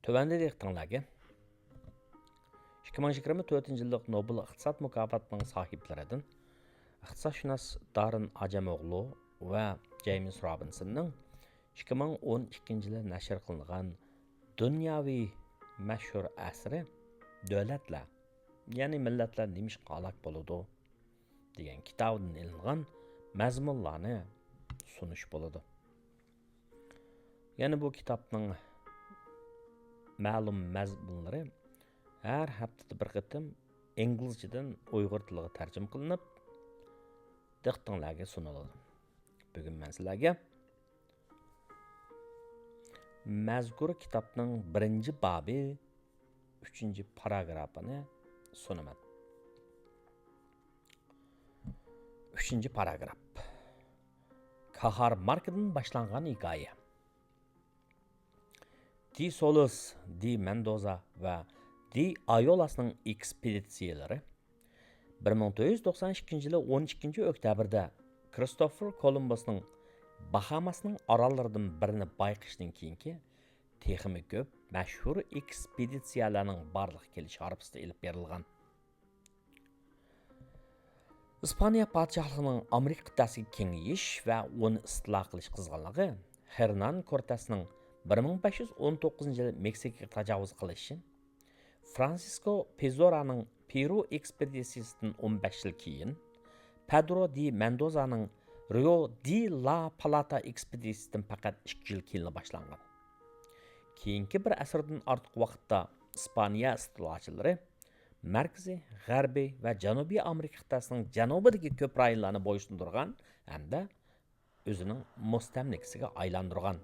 Tövəndə deyikdinlərə, 2024 yıllık Nobel İqtisad mükafatının sahiplərindən iqtisadşünas Darren Acemoğlu və James Robinson'ның 2012 yılı nəşr qılınan dünyavi məşhur əsri dövlətlər, yəni millətlər neymiş qalaq boludu degan kitabından ilingan məzmunlarını sunuş boludu. Yəni bu kitabның məlum məzmunları hər həftədə bir qitim İngilizcədən Uyğur tiliga tərcümə qilinib diqqətinizə sunulur. Bugün mən sizlərə məzkur kitabның 1-ci babı 3-cü paragrafını sunaman. 3-cü paragraf. Kahar Mark'dan başlanğan hikaye. Di Solis, Di Mendoza və Di Ayolas'ның ekspedisiyaları 1992 yılı 12 oktyabrda Christopher Columbus'ның Bahamas'ның arallarından birini bayqışdan keyinki texmi köp məşhur ekspedisiyalarının barlıq keliş harpısında elib berilgan. İspaniya padişahlığının Amerika qitəsiga kengiyiş və onu istila qilish qızğanlığı Hernan Cortes'ның 1519 yılı Meksikaga tajavuz qilishi, Francisco Pizarro'ның Peru ekspedisiyasidan 15 yıl keyin Pedro de Mendoza'ның Rio de la Plata ekspedisiyasidan faqat 2 yıl keyin başlanğan. Keyinki bir əsrdən artıq vaqtda İspaniya istilaçıları Mərkəzi, Qərbi və Cənubi Amerika qitəsinin cənubidagi köp rayonlarını boysundurğan hamda özünün mustamlikasiga aylandırğan.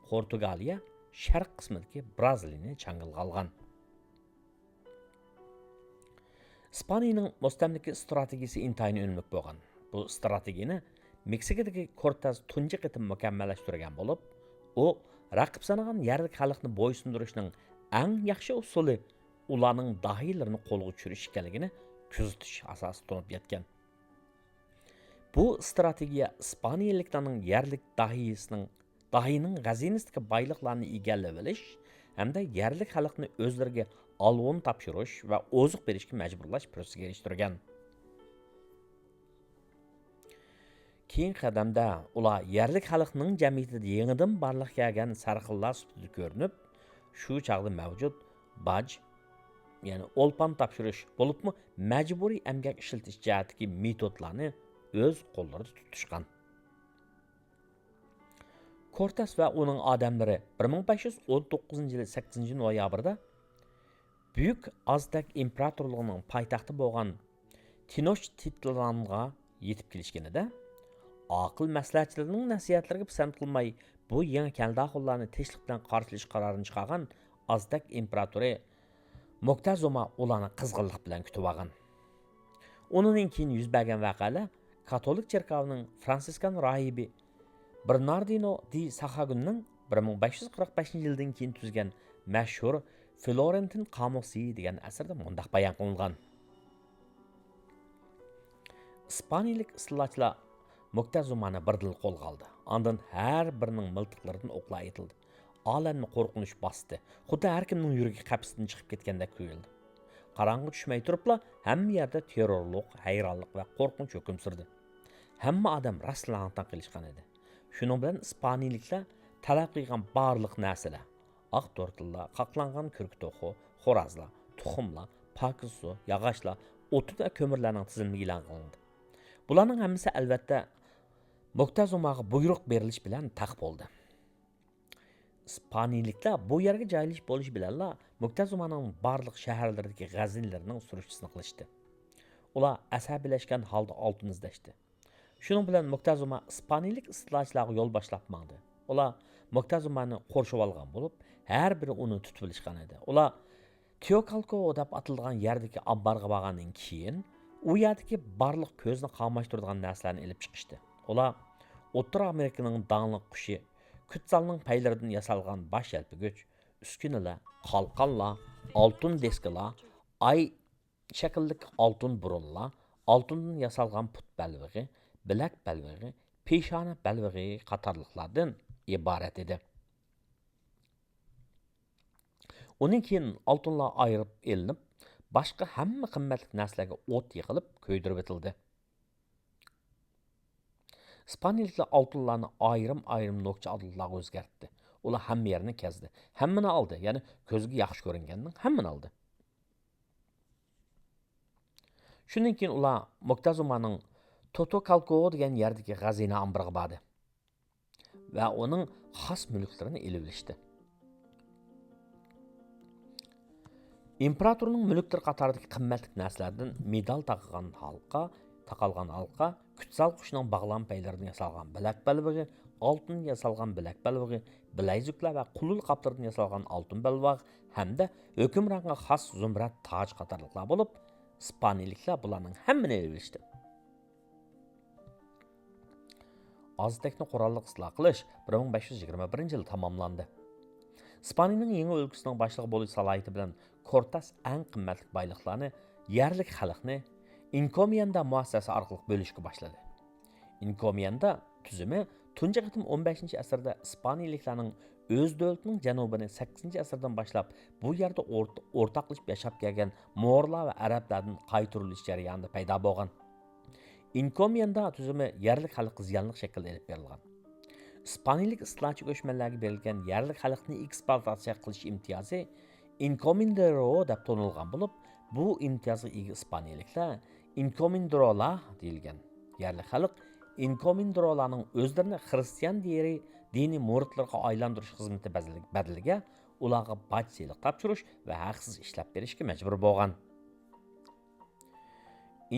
Portugaliya şərq qismidagi Braziliyani çangılğa alğan. İspaniyaning mustamlika strategiyasi intayin önümlük bo'lgan. Bu strategiyani Meksikadagi Cortes tunji qitim mukammallashtirgan bo'lib, u raqib sanagan yerlik xalqni bo'ysundirishning eng yaxshi usuli ularning dahilarini qo'lga tushirish ekanligini kuzatish asosi tunib yetgan. Bu strategiya İspaniyaliklarning yerlik dahining g'azinasidagi boyliqlarni egallab olish hamda yerlik xalqni o'zlariga alvon topshirish va oziq berishga majburlash prosesiga erishtirgan. Keyin qadamda ular yerlik xalqning jamiyatida yangidan barliq kelgan sarxillar sifatida ko'rinib, shu chaqda mavjud baj, ya'ni olpan topshirish bo'libmi majburiy emgak ishlatish jihatidagi metodlarni o'z qo'llarida tutishgan. Cortes va uning odamlari 1519 yili 8 noyabrda Buyuk Aztek imperatorluğunun paytaxtı bo'lgan Tenochtitlanga yetib kelishganida aql maslahatchilarining nasihatlariga pisand qilmay bu yangi kaldaqullarni tinchlik bilan qarshilish qarorini chiqargan Aztek imperatori Moctezuma ularni qizg'inlik bilan kutib olgan. Undan keyin yuz bergan voqealar Katolik cherkovining Fransiskan rahibi Bernardino de Sahagünning 1545 yildan keyin tuzgan mashhur Florentin qamusi degan asarda mundaq bayon qilingan. İspaniyalik istilochilar Moctezumani bir dil qo'lga oldi. Ondan har birining miltiqlaridan o'qlar aytildi. Olamni qo'rqinish bosdi. Xuddi har kimning yuragi qapsidan chiqib ketgandek tuyuldi. Qarong'i tushmay turibla hamma yerda terrorlik, hayronlik va qo'rqinch hukm surdi. Hamma odam raslandan qilishgan edi. Shuning bilan İspaniyaliklar talab qilgan barliq narsalar, oq tortilla, qaqlangan kurk to'qi, xo'razlar, tuxumlar, pokiz suv, yog'ochlar, o'ti va ko'mirlarning tizimiga e'lon qilindi. Bularning hammasi albatta Moctezumaga buyruq berilish bilan taq bo'ldi. İspaniyaliklar bu yerga joylashish bo'lish bilanla Moctezumaning barliq shaharlaridagi g'azinlarning surishtisini qilishdi. Ular asabiylashgan holda oltin izlashdi. Shuning bilan Moctezuma İspaniyalik istilochilarga yo'l boshlab mangdi. Ular Moctezumani qo'rshib olgan bo'lib, har biri uni tutib olishgan edi. Ular Teocalco deb atilgan yerdagi ambarga borgandan keyin u yerdagi barliq ko'zni qamashtiradigan narsalarni elib chiqishdi. Ular O'rta Amerikaning danglik qushi Quetzalning paylaridan yasalgan bosh yalpig'ich, uskunalar, qalqonlar, oltin deskalar, ay shakllik oltin burunlar, oltindan yasalgan put balvig'i, bilak balvig'i, peshona balvig'i qatorliqlardan iborat edi. Undan keyin oltinlar ayirib elinib, boshqa hamma qimmatli narsalarga o't yiqilib, ko'ydirib etildi. İspaniyaliklar oltinlarni ayrim nokcha adıllarga o'zgartdi. Ular hamma yerini kezdi. Hammani oldi, ya'ni ko'zga yaxshi ko'ringanning hammani oldi. Shundan keyin ular Moctezumaning Totocalco degan yerdagi xazina ombiriga bordi va uning xos mulklarini elib olishdi. İmperatorning mulklari qatoridagi qimmatli narsalardan medal taqalgan halqa, kutsal qushning bog'lan paylaridan yasalgan bilak balvig'i, oltin yasalgan bilak balvig'i, bilaguzuklar va qulul qoplardan yasalgan oltin balvog' hamda hukmronga xos zumrad toj qatorliqlar bo'lib, İspaniyaliklar bularning hammani elib olishdi. Aztekni qurolliq isloh qilish 1521-yilda tamomlandi. İspaniyaning yangi o'lkasining boshlig'i bo'lish salohiyati bilan Cortes eng qimmatli boyliqlarni yerlik xalqni Encomienda muassasasi orqali bo'lishga boshladi. Encomienda tuzumi tunji qatim 15-asrda İspaniyaliklarning o'z davlatining janubini 8-asrdan boshlab bu yerda o'rtoqlashib yashab kelgan mo'rlar va arablardan qaytirilish jarayonida paydo bo'lgan. Encomienda tuzumi yerlik xalqqa ziyonli shaklda olib berilgan. İspaniyalik islohchi ko'chmanlarga berilgan yerlik xalqni ekspluatatsiya qilish imtiyozi Encomendero deb tonilgan bo'lib, bu imtiyozga ega İspaniyaliklar Encomendrolar deyilgan. Yerlik xalq Encomendrolarning o'zlarini xristian diniy muridlarga aylantirish xizmati badaliga ularga boj seliq topshirish va haqsiz ishlab berishga majbur bo'lgan.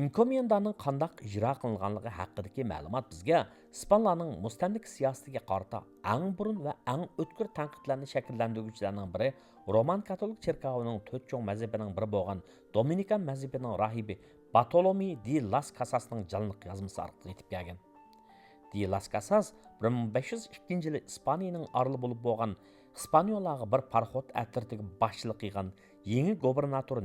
Encomiendaning qandoq ijro qilinganligi haqidagi ma'lumot bizga ispanlarning mustamlik siyosatiga qarata eng burun va eng o'tkir tanqidlarni shakllantiruvchilarning biri Roman katolik cherkovining 4 cho'ng mazhabining biri bo'lgan Dominikan mazhabining rahibi Bartolomé de las Casasning jonliq yozmasi orqali yetib kelgan. De las Casas 1502-yili Ispaniyaning orli bo'lib bo'lgan Hispaniyolaga bir parxod atirtiga boshchilik qilgan yangi gubernator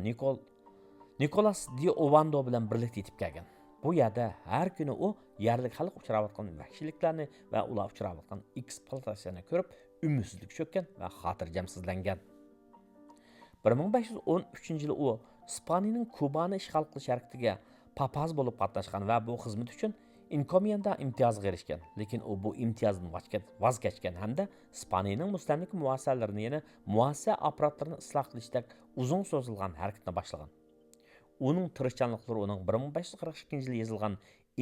Nicolas de Ovando bilan birlikda yetib kelgan. Bu yerda har kuni u yerlik xalq uchrayotgan vahshiyliklarni va ular uchrayotgan ekspluatatsiyani ko'rib, umidsizlik cho'kkan va xotirjamsizlangan. 1513-yili u Ispaniyaning Kubani ishg'ol qilish harakatiga papaz bo'lib qatnashgan va bu xizmat uchun Encomienda imtiyoziga erishgan. Lekin u bu imtiyozdan voz kechgan hamda Ispaniyaning mustamlik muassasalarini, ya'ni muassasa apparatlarini isloh qilishda uzun so'zilgan harakatni boshlagan. Uning tirishchanliklari uning 1542-yilda yozilgan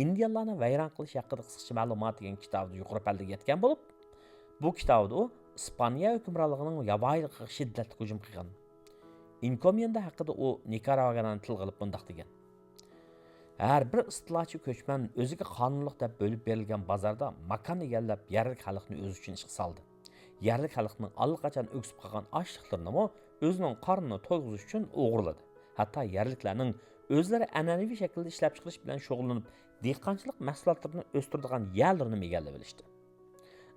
Indiyalarni vayron qilish haqida qisqacha ma'lumot degan kitobida yuqori pallaga yetgan bo'lib, bu kitobda u Ispaniya hukmronligining yovvoyiligiga shiddatli hujum qilgan. Encomienda haqida u Nikaragvadan til qilib bundoq degan. Har bir istilochi ko'chman o'ziga qonunliq deb bo'lib berilgan bozorda makon egallab yerlik xalqni o'z uchun ishga soldi. Yerlik xalqning allaqachon o'ksib qolgan ochliqlarini o'zining qornini to'yg'izish uchun o'g'irladi. Hatto yerliklarning o'zlari an'anaviy shaklda ishlab chiqarish bilan shug'ullanib, dehqonchilik mahsulotlarini o'stiradigan yerlarni egallab olishdi.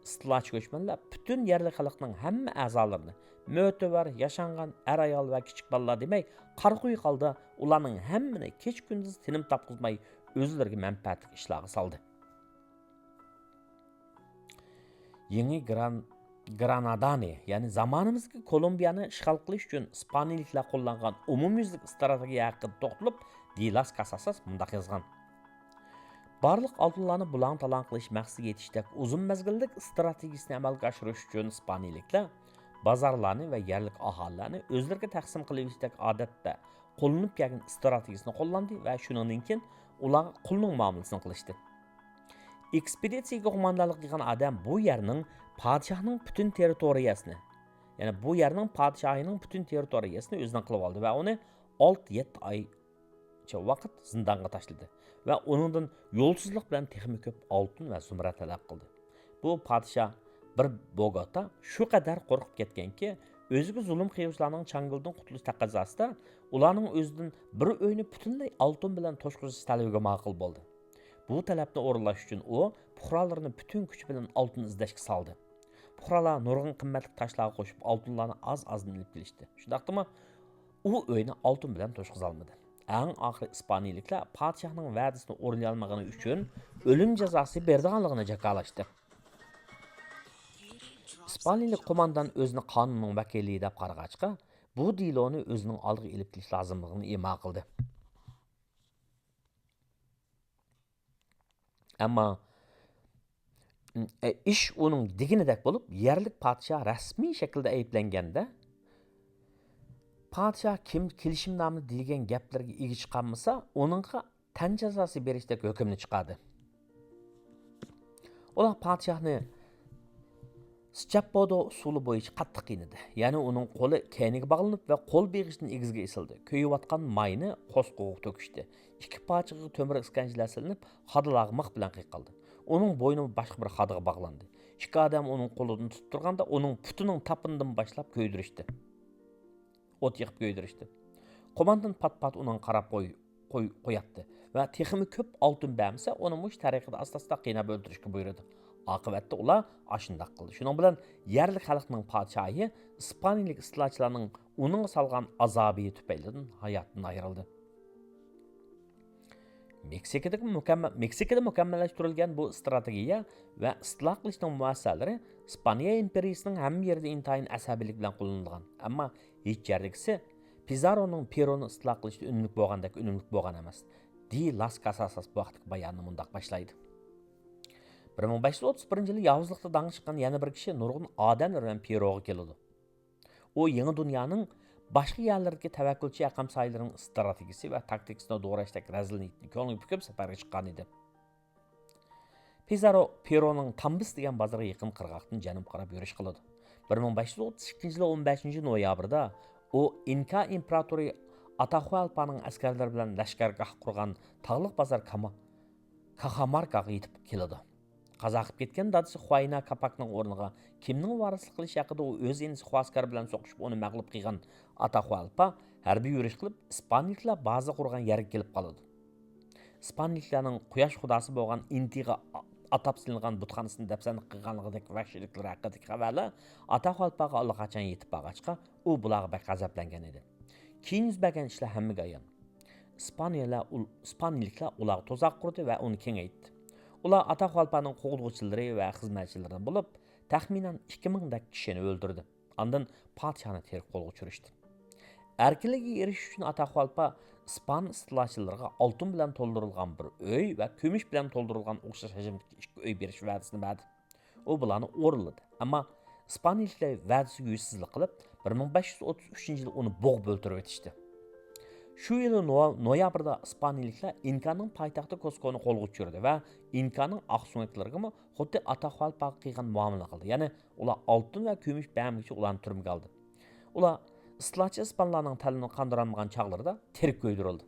Istilochi ko'chmanlar butun yerlik xalqning hamma a'zolarini, mo'tabar, yashangan er-ayol va kichik bolalar demay, qarquy holda ularning hammani kech-kunduz tinim topqizmay o'zlariga manfaatli ishlarga soldi. Yangi Granadani, ya'ni zamonimizga Kolumbiyani ishg'ol qilish uchun İspaniyaliklar qo'llangan umumyuzlik strategiya haqida to'xtalib, De las Casas mundaq yozgan. Barliq oltinlarni bulang-talang qilish maqsadiga yetishdak uzun mezgillik strategiyasini amalga oshirish uchun İspaniyaliklar bozorlarni va yerlik aholilarni o'zlariga taqsim qilishdak odatda qo'llanib kelgan strategiyasini qo'llandi va shuningdan keyin ularga qulning muomalasini qilishdi. Ekspeditsiyaga qo'mondonlik qilgan odam bu yerning podshohning butun territoriyasini, ya'ni bu yerning podshohining butun territoriyasini o'zidan qilib oldi va uni 6-7 oycha vaqt zindonga tashladi va uningdan yo'lsizlik bilan texnik ko'p oltin va zumrad talab qildi. Bu podshoh bir Bogota shu qadar qo'rqib ketganki, o'ziga zulm qiluvchilarning changildan qutulish taqozosida ularning o'zidan bir uyni butunlay oltin bilan to'shqizish talabiga ma'qul bo'ldi. Bu talabni o'rinlash uchun u puhrolarni butun kuch bilan oltin izlashga soldi. Puhrolar nurg'un qimmatli toshlarga qo'shib oltinlarni oz-ozdan ilib kelishdi. Shundaqmi, u uyni oltin bilan to'shqiza olmadi. Eng oxiri İspaniyaliklar podshohning va'dasini o'rinlay olmagani uchun o'lim jazosi berdiganligini jakolashdi. İspaniyalik qo'mondan o'zini qonunning vakili deb qarag'achqa, bu deloni o'zining oldiga ilib kelish lozimligini imo qildi. Ammo ish uning deganidek bo'lib, yerlik podshoh rasmiy shaklda ayblanganda, podshoh kim kelishimnomani degan gaplarga ega chiqolmasa, uningga tan jazosi berishdek hukmni chiqardi. Ular podshohni Scappodo usuli bo'yicha qattiq qiynadi. Ya'ni uning qo'li kayniga bog'lanib va qo'l beg'ishdan egizga esildi. Ko'yayotgan mayni qo'sqo'g'ib to'kishdi. Ikki parchaga to'mir iskanjalar silinib, xodilag'i mix bilan qiqildi. Uning bo'yni boshqa bir xodiga bog'landi. Ikki odam uning qo'lidan tutib turganda, uning putining tapinidan boshlab ko'ydirishdi. O't yiqib ko'ydirishdi. Qo'mondan pat-pat uning qarab qo'yatdi va texmi ko'p oltin bermasa, uni mush tariqada asta-asta qiynab o'ldirishga buyurdi. Oqibatda ular ashundoq qildi. Shuning bilan yerlik xalqning podshohi ispaniyalik istilochilarning uning solgan azobi tufaylidan hayotdan ayrildi. Meksikada mukammallashtirilgan bu strategiya va istiloh qilishning muassalari Ispaniya imperiyasining hamma yerida intayin asabiylik bilan qo'llanilgan. Ammo hech yerdagisi Pizarroning Peroni istiloh qilishda unumli bo'lgandek unumli bo'lgan emas. Di Las Casasas bu vaqtdagi bayonni bundoq boshlaydi. 1531-yili yovuzlikda dang'i chiqqan yana bir kishi nurg'un odamlar bilan Peroga keladi. U yangi dunyoning boshqa yerlardagi tavakkülçi aqamsaylarning strategiyasi va taktikasini doğrashdagi razillikni ko'ngli ko'p safarga chiqqan edi. Pizarro Peroning Tambis degan bozorga yaqin qirg'oqdan janub qarab yurish qiladi. 1532-yili 15-noyabrda u Inka imperatori Atahualpaning askarlari bilan lashkargoh qurgan tog'liq bozor Cajamarcaga yetib keladi. Qazo qilib ketgan dadasi Huayna Capacning o'rniga kimning varislik qilish haqida u o'z inisi Huascar bilan so'qishib uni mag'lub qilgan Atahualpa harbiy yurish qilib Ispaniyaliklar baza qurgan yerga kelib qoladi. Ispaniyaliklarning quyosh xudosi bo'lgan Intiga atab silingan butxonasini dafsan qilganligidek vahshiyliklar haqidagi xabarlar Atahualpaga allaqachon yetib borgachqa u bularga bak g'azablangan edi. Keyin yuz bergan ishlar hammaga ayon. Ispaniyaliklar ularga to'zoq qurdi va uni kengaytdi. Ular Atahualpaning qo'g'ilg'uvchilari va xizmatchilaridan bo'lib, taxminan 2000 dak kishini o'ldirdi. Ondan podshohni terib qo'lga tushirishdi. Erkinligiga erishish uchun Atahualpa Ispan istilochilariga oltin bilan to'ldirilgan bir uy va kumush bilan to'ldirilgan o'xshash hajmdagi ikki uy berish va'dasini berdi. U bularni o'rinladi. Ammo Ispaniyaliklar va'dasiga yuzsizlik qilib, 1533-yili uni bo'g'ib o'ldirib etishdi. Shu yili noyabrda Ispaniyaliklar Inkaning poytaxti Cusco'ni qo'lga tushirdi va Inkaning oqsumaklarga xuddi Atahualpaga qilgan muomala qildi. Ya'ni ular oltin va kumush bermoqchi ularni turmaga oldi. Ular istilochi ispanlarning talini qondirolmagan chog'larda terib ko'ydirildi.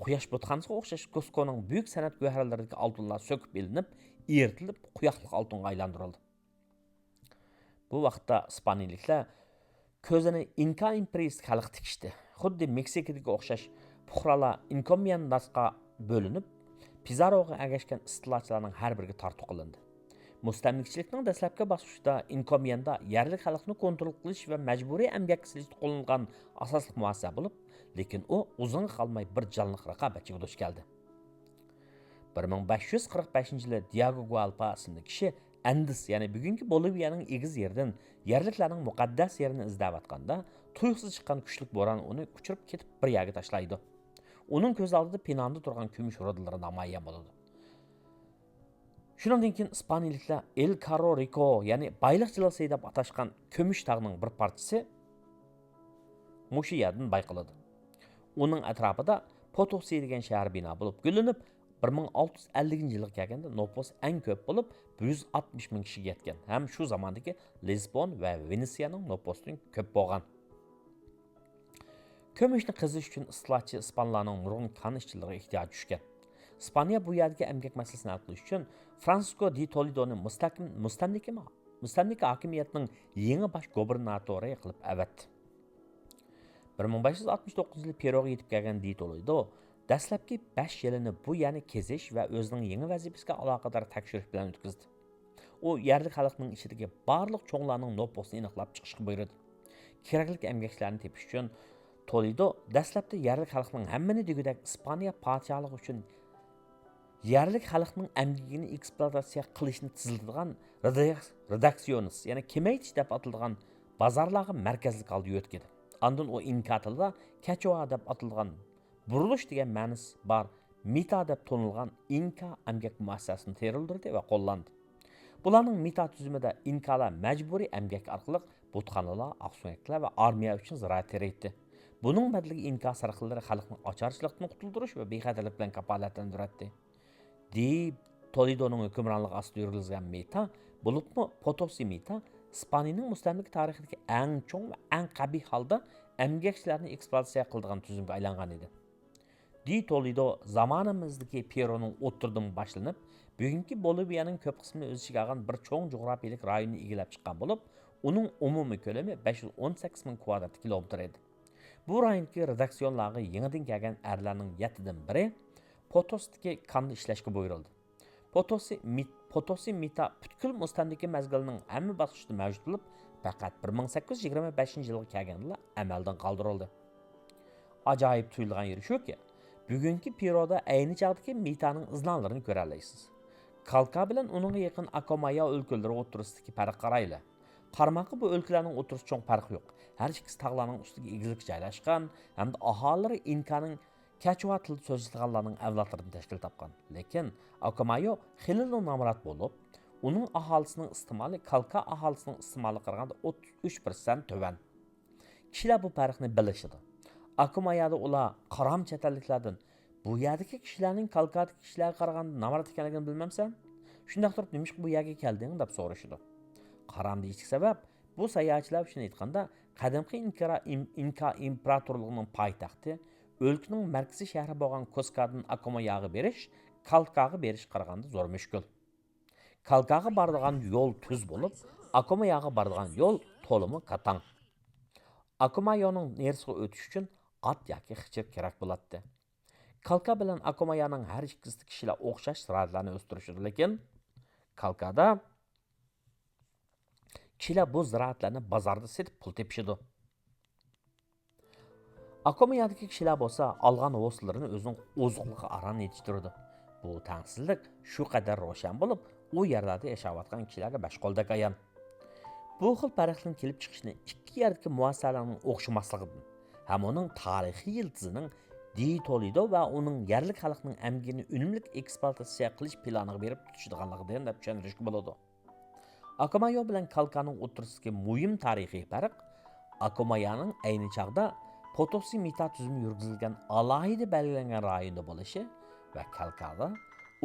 Quyosh butxonasiga o'xshash Cusco'ning buyuk san'at gavharlaridagi oltinlar so'kib ilinib, eritilib, quyoqliq oltinga aylantirildi. Bu vaqtda Ispaniyaliklar ko'zini Inka imperiyasi xalq tikishdi. Xuddi Meksikadagi o'xshash puhralar encomiendasga bo'linib, Pizarroga agashgan istilochilarning har biriga tortiq qilindi. Mustamlikchilikning dastlabki bosqichida encomienda yerlik xalqni kontrol qilish va majburiy emgak qilishda qo'llangan asosli muassasa bo'lib, lekin u uzun qolmay bir jonliq raqobatchiga duch keldi. 1545-yili Diego Gualpa ismli kishi Andes, ya'ni bugungi Boliviyaning egiz yeridan yerliklarning muqaddas yerini izlayotganda tuyuqsiz chiqqan kuchli bo'ron uni uchirib ketib bir yerga tashlaydi. Uning ko'z oldida pinanda turgan kumush rodillari namoyon bo'ladi. Shundan keyin Ispaniyaliklar El Carro Rico, ya'ni bayliq jilasi deb atashgan kumush tog'ning bir parchasi mushu yerdan bayqaladi. Uning atrofida Potosi degan shahar bino bo'lib gullanib, 1650-yilga kelganda nopos eng ko'p bo'lib 160 ming kishiga yetgan. Ham shu zamondagi Lisbon va Venetsiyaning noposidan ko'p bo'lgan. Kumushni qizish uchun istilochi ispanlarning nurg'un qon ishchilariga ehtiyoj tushgan. Ispaniya bu yerdagi emgak masalasini hal qilish uchun Francisco de Toledoni mustamlika hokimiyatining yangi bosh gubernatori qilib avatdi. 1569-yilda Peroga yetib kelgan de Toledo dastlabki 5 yilini bu yerni kezish va o'zining yangi vazifasiga aloqador tekshirish bilan o'tkazdi. U yerlik xalqning ichidagi barliq cho'nglarning noposini aniqlab chiqishga buyurdi. Kerakli emgaklarni tepish uchun Toledo dastlabda yerlik xalqning hammani degudak Ispaniya podshohligi uchun yerlik xalqning emgigini ekspluatatsiya qilishni tizildigan redaksionist, ya'ni kemaytish deb atalgan bozorlarga markazlik oldi yo'tkadi. Andın o inka tilida Quechua deb atalgan burilish degan ma'nosi bor mita deb tonilgan inka emgak muassasasini terildirdi va qo'llandi. Bularning mita tuzumida inkalar majburiy emgak orqali butxonalar, oqsumaklar va armiya uchun ziroat teraydi. Buning badaliga inka sarqillari xalqni ocharchilikdan qutuldirish va bexatarlik bilan kafolatlantirdi. Di Toledo'ning hukmronligi ostida yurilgan mita, bo'libmi Potosi mita, Ispaniyaning mustamlik tarixidagi eng cho'ng va eng qabih holda emgakchilarni eksploatatsiya qiladigan tuzumga aylangan edi. Di Toledo zamonimizdagi Peruning o'ttirdan boshlanib, bugungi Boliviyaning ko'p qismini o'z ichiga olgan bir cho'ng jo'grafiyalik rayonni egallab chiqqan bo'lib, uning umumiy ko'lami 518 ming kvadrat kilometr edi. Bu rayondagi redaksionlarga yangidan kelgan erlarning 7dan biri Potosdagi konni ishlashga buyurildi. Potosi mita butkul mustamlika mezgilining hamma bosqichida mavjud bo'lib, faqat 1825-yilga kelganda amaldan qoldirildi. Ajoyib tuyulgan yeri shuki, bugungi Peruda ayni chog'dagi mitaning iznalarini ko'ra olasiz. Kalka bilan uningga yaqin Akomaya o'lkalari o'rtasidagi farq qarayli. Qarmoqi bu o'lkalarning o'rtasida cho'ng farq yo'q. Har ikkisi tog'larning ustiga egizlik joylashgan hamda aholilari Inkaning Quechua tilida so'zlaydiganlarning avlodlaridan tashkil topgan. Lekin Acomayo xilili nomrod bo'lib, uning aholisining iste'moli Kalka aholisining iste'moliga qaraganda 33% to'van. Kishilar bu farqni bilishadi. Acomayada ular qaram chatalliklardan bu yerdagi kishilarning Kalkadagi kishilarga qaraganda nomrod ekanligini bilmamsan? Shunday qilib nimishqa bu yerga kelding deb so'rashadi. Qaram deyishlik sabab bu sayohatchilar uchun aytganda qadimgi Inka imperatorligining poytaxti o'lkaning markaziy shahri bo'lgan Cuscodan Acomayaga berish, Kalkaga berish qaraganda zo'r mushkul. Kalkaga boradigan yo'l tuz bo'lib, Acomayaga boradigan yo'l to'limi qatang. Acomayoning nersiga o'tish uchun ot yoki xichir kerak bo'ladi. Kalka bilan Acomayaning har ikkisida kishilar o'xshash ziroatlarni o'stirishadi, lekin Kalkada kishilar bu ziroatlarni bozorda sotib pul tepishadi. Acomayadagi kishilar bo'lsa, olgan ho'slarini o'zining oziqligiga aran yetishtiradi. Bu tangsizlik shu qadar ro'shan bo'lib, u yerlarda yashayotgan kishilarga bashqoldek ayon. Bu xil farqning kelib chiqishini ikki yerdagi muassasalarning o'xshamasligidan ham uning tarixiy yildizining Di Toledo va uning yerlik xalqning amgini unumli eksploatatsiya qilish planiga berib tutishadiganligidan deb tushuntirishga bo'ladi. Acomayo bilan Kalkaning o'rtasidagi muhim tarixiy farq Acomayoning ayni chog'da Potosi mita tuzumi yurgizilgan alohida belgilangan rayonda bo'lishi va Kalkada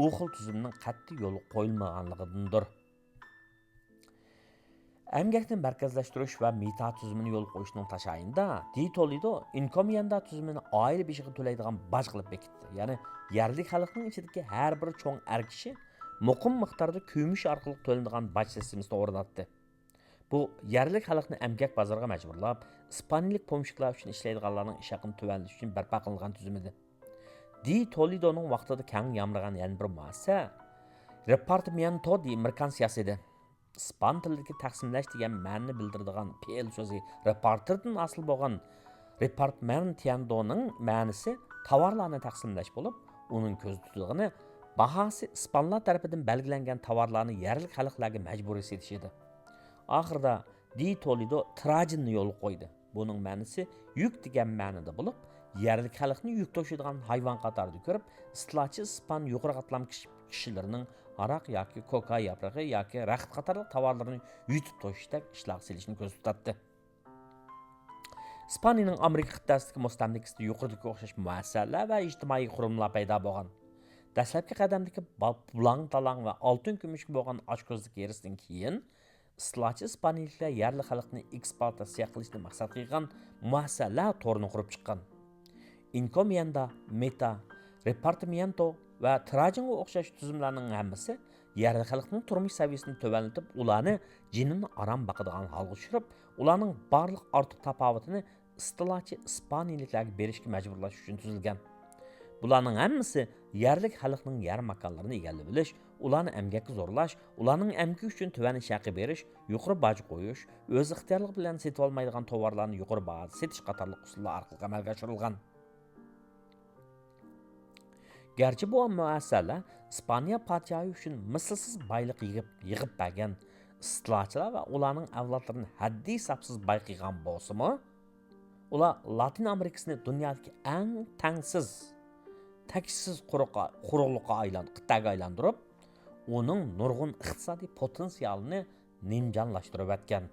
u xil tuzumning qat'iy yo'li qo'yilmaganligidandir. Emgakni markazlashtirish va mita tuzumini yo'l qo'yishning tashayinda Di Toledo encomienda tuzumini oila beshiga to'laydigan boj qilib bekitdi. Ya'ni yerlik xalqning ichidagi har bir cho'ng er kishi muqim miqdorda kumush orqali to'lanadigan boj sistemasini o'rnatdi. Bu yerlik xalqni emgak bozoriga majburlab, ispaniyalik pomshiklar uchun ishlaydiganlarning ish haqini tuvanlash uchun barpo qilingan tuzum edi. Di Toledoning vaqtida keng yamragan yana bir muassasa Repartimiento de Mercancías edi. Ispan tilidagi taqsimlash degan ma'noni bildiradigan fe'l so'zi repartirdan asl bo'lgan repartmentiendoning ma'nosi tovarlarni taqsimlash bo'lib, uning ko'z tutilgani bahosi ispanlar tarafidan belgilangan tovarlarni yerlik xalqlarga majburiy setish edi. Oxirida Di Toledo trajinni yo'l qo'ydi. Buning ma'nosi yuk degan ma'noda bo'lib, yerlik xalqni yuk to'shiydigan hayvon qatorida ko'rib, istilochi ispan yuqori qatlam kishilarining aroq yoki koka yaprog'i yoki raxt qatorli tovarlarni yutib to'shishdak ishlar silishni ko'z tutadi. Ispaniyaning Amerika qit'asidagi mustamlikasida yuqoridagi o'xshash muassasalar va ijtimoiy qurilmalar paydo bo'lgan. Dastlabki qadamdagi bulang talang va oltin kumushga bo'lgan ochko'zlik erisdan keyin istilochi ispaniyaliklar yerli xalqni eksploatatsiya qilishni maqsad qilgan muassasalar to'rini qurib chiqqan. Encomienda, meta, repartimiento va trajinga o'xshash tuzumlarning hammasi yerli xalqning turmush saviyasini tuvanlatib, ularni jinini aram boqadigan holga tushirib, ularning barliq ortiq tafovutini istilochi ispaniyaliklarga berishga majburlash uchun tuzilgan. Bularning hammasi yerlik xalqning yer makonlarini egallab bilish, ularni emgakka zo'rlash, ularning emgaki uchun tuvan ish haqi berish, yuqori boj qo'yish, o'z ixtiyorlik bilan setib olmaydigan tovarlarni yuqori bahoda setish qatorli usullar orqali amalga oshirilgan. Gerçi bu muassasalar İspaniya podshohi uchun mislsiz boylik yig'ib bergan istilochilar va ularning avlodlarini haddiy hisobsiz boy qilgan bo'lsa-mu, Ular Latin Amerikasini dunyodagi eng tangsiz, taksiz quruqlikqa qit'aga aylantirib, uning nurg'un iqtisodiy potensialini nimjonlashtirib o'tgan.